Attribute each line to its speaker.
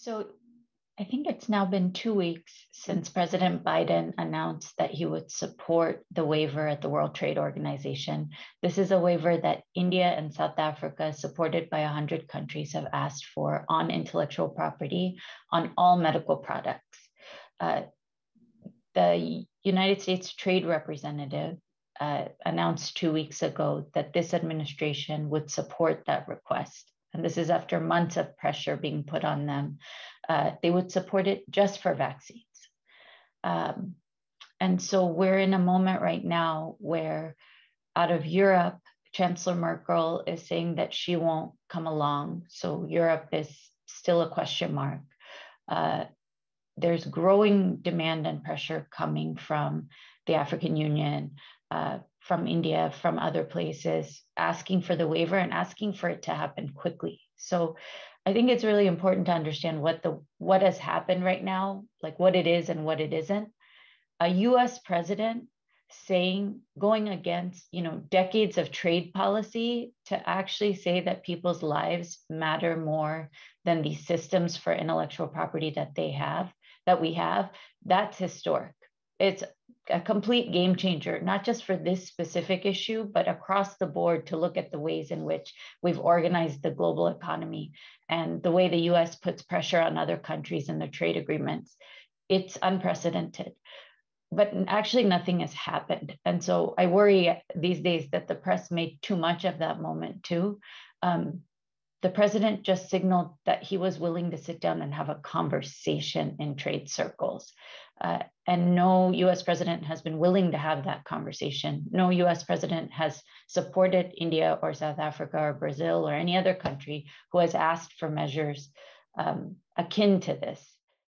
Speaker 1: So I think it's now been 2 weeks since President Biden announced that he would support the waiver at the World Trade Organization. This is a waiver that India and South Africa, supported by 100 countries, have asked for on intellectual property on all medical products. The United States Trade Representative announced 2 weeks ago that this administration would support that request. And this is after months of pressure being put on them. They would support it just for vaccines. And so we're in a moment right now where out of Europe, Chancellor Merkel is saying that she won't come along. So Europe is still a question mark. There's growing demand and pressure coming from the African Union, from India, from other places, asking for the waiver and asking for it to happen quickly. So I think it's really important to understand what has happened right now, like what it is and what it isn't. A US president going against, decades of trade policy to actually say that people's lives matter more than these systems for intellectual property that we have, that's historic. It's a complete game changer, not just for this specific issue, but across the board to look at the ways in which we've organized the global economy and the way the US puts pressure on other countries in their trade agreements. It's unprecedented. But actually nothing has happened. And so I worry these days that the press made too much of that moment too. The president just signaled that he was willing to sit down and have a conversation in trade circles. And no US president has been willing to have that conversation. No US president has supported India or South Africa or Brazil or any other country who has asked for measures akin to this.